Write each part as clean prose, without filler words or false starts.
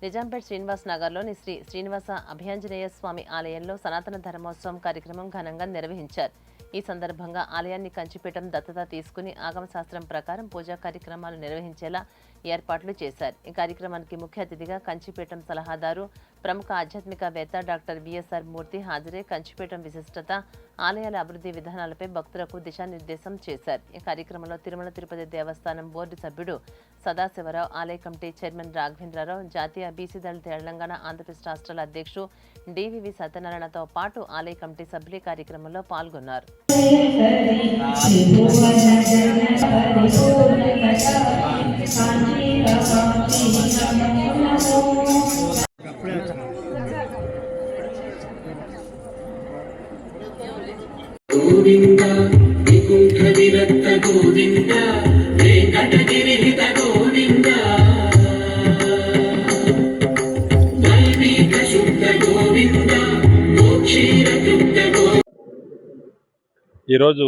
నిజాంపేట్ శ్రీనివాస్ నగర్లోని శ్రీ శ్రీనివాస అభయాంజనేయ స్వామి ఆలయంలో సనాతన ధర్మోత్సవం కార్యక్రమం ఘనంగా నిర్వహించారు. ఈ సందర్భంగా ఆలయాన్ని కంచిపీఠం దత్తత తీసుకుని ఆగమ శాస్త్రం ప్రకారం పూజా కార్యక్రమాలు నిర్వహించేలా ఏర్పాట్లు చేశారు. ఈ కార్యక్రమానికి ముఖ్య అతిథిగా కంచిపీఠం సలహాదారు ప్రముఖ ఆధ్యాత్మికవేత్త డాక్టర్ బిఎస్ఆర్ మూర్తి హాజరై కంచిపీఠం విశిష్టత, ఆలయాల అభివృద్ధి విధానాలపై భక్తులకు దిశానిర్దేశం చేశారు. ఈ కార్యక్రమంలో తిరుమల తిరుపతి దేవస్థానం బోర్డు సభ్యుడు సదాశివరావు, ఆలయ కమిటీ చైర్మన్ రాఘవేంద్రరావు, జాతీయ బీసీ దళ తెలంగాణ ఆంధ్రప్రదేశ్ రాష్ట్రాల అధ్యక్షుడు డివివి సత్యనారాయణతో పాటు ఆలయ కమిటీ సభ్యులు కార్యక్రమంలో పాల్గొన్నారు. గోవింద వికుంఠ విరక్త గోవింద వెంకటగిరి హిత గోవింద వైదిక శుద్ధ గోవింద మోక్షీరయుక్త గోవింద. ఈరోజు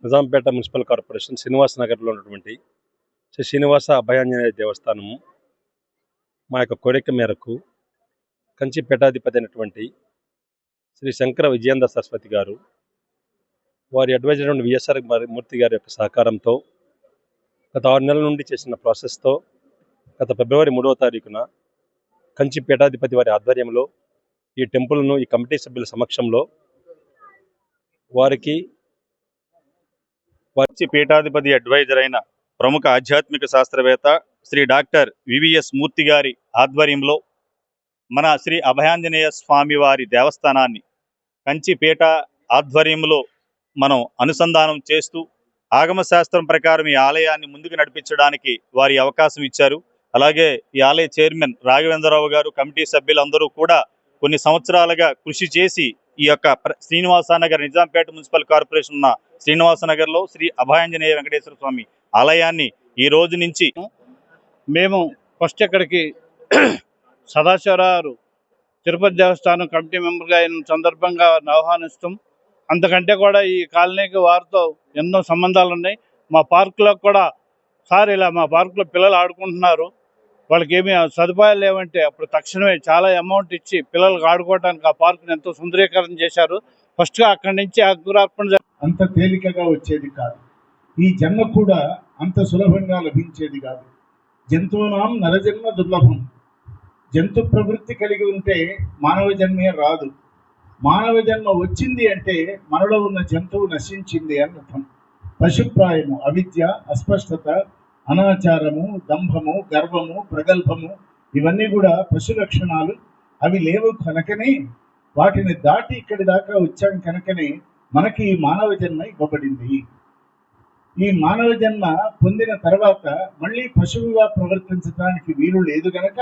నిజాంపేట మున్సిపల్ కార్పొరేషన్ శ్రీనివాస నగర్లో ఉన్నటువంటి శ్రీ శ్రీనివాస అభయాంజనేయ దేవస్థానము మా యొక్క కోరిక మేరకు కంచి పీఠాధిపతి అయినటువంటి శ్రీ శంకర విజయేంద్ర సరస్వతి గారు, వారి అడ్వైజర్ విఎస్ఆర్ మూర్తి గారి యొక్క సహకారంతో గత 6 నెలల నుండి చేసిన ప్రాసెస్తో గత ఫిబ్రవరి 3వ తారీఖున కంచి పీఠాధిపతి వారి ఆధ్వర్యంలో ఈ టెంపుల్ను ఈ కమిటీ సభ్యుల సమక్షంలో వారికి కంచి పీఠాధిపతి అడ్వైజర్ అయిన ప్రముఖ ఆధ్యాత్మిక శాస్త్రవేత్త శ్రీ డాక్టర్ వివిఎస్ మూర్తి గారి ఆధ్వర్యంలో మన శ్రీ అభయాంజనేయ స్వామి వారి దేవస్థానాన్ని కంచి పీఠ ఆధ్వర్యంలో మనం అనుసంధానం చేస్తూ ఆగమ శాస్త్రం ప్రకారం ఈ ఆలయాన్ని ముందుకు నడిపించడానికి వారి అవకాశం ఇచ్చారు. అలాగే ఈ ఆలయ చైర్మన్ రాఘవేంద్రరావు గారు, కమిటీ సభ్యులందరూ కూడా కొన్ని సంవత్సరాలుగా కృషి చేసి ఈ యొక్క శ్రీనివాసనగర్ నిజాంపేట మున్సిపల్ కార్పొరేషన్ ఉన్న శ్రీనివాసనగర్లో శ్రీ అభయాంజనేయ వెంకటేశ్వర స్వామి ఆలయాన్ని ఈ రోజు నుంచి మేము ఫస్ట్ ఇక్కడికి సదాశివరావు తిరుపతి దేవస్థానం కమిటీ మెంబర్గా అయిన సందర్భంగా ఆహ్వానిస్తాం. అంతకంటే కూడా ఈ కాలనీకి వారితో ఎన్నో సంబంధాలు ఉన్నాయి. మా పార్కులో కూడా సార్ ఇలా మా పార్కులో పిల్లలు ఆడుకుంటున్నారు, వాళ్ళకి ఏమీ సదుపాయాలు లేవంటే అప్పుడు తక్షణమే చాలా అమౌంట్ ఇచ్చి పిల్లలకు ఆడుకోవడానికి ఆ పార్కుని ఎంతో సుందరీకరణ చేశారు. ఫస్ట్గా అక్కడి నుంచి అంకురార్పణ అంత తేలికగా వచ్చేది కాదు. ఈ జన్మ కూడా అంత సులభంగా లభించేది కాదు. జంతువునాం నరజన్మ దుర్లభం. జంతు ప్రవృత్తి కలిగి ఉంటే మానవ జన్మే రాదు. మానవ జన్మ వచ్చింది అంటే మనలో ఉన్న జంతువు నశించింది అని అర్థం. పశుప్రాయము, అవిద్య, అస్పష్టత, అనాచారము, దంభము, గర్వము, ప్రగల్భము ఇవన్నీ కూడా పశు లక్షణాలు. అవి లేవు కనుకనే, వాటిని దాటి ఇక్కడి దాకా వచ్చాం కనుకనే మనకి ఈ మానవ జన్మ ఇవ్వబడింది. ఈ మానవ జన్మ పొందిన తర్వాత మళ్ళీ పశువుగా ప్రవర్తించడానికి వీలు లేదు గనక